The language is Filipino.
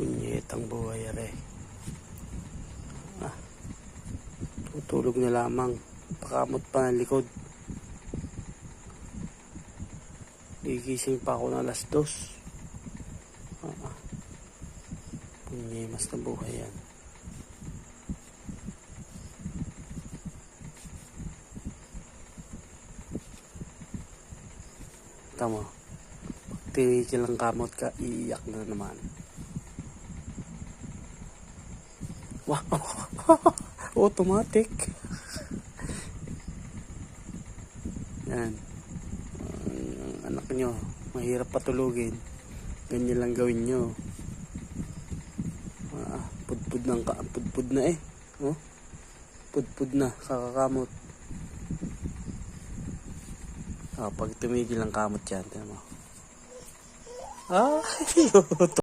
Punyetang buhay are. Tutulog na lamang. Pakamot pa ng likod. Gigising pa ako ng alas 2. Punyemas na buhay yan. Tama. Tigil ang kamot ka, iiyak na naman. Wow! Automatic. Yan. Ang anak nyo, mahirap patulugin. Ganyan lang gawin nyo. Pudpud na eh. Oh? Pudpud na, kakakamot. Pag tumigil ang kamot yan, tiyan mo.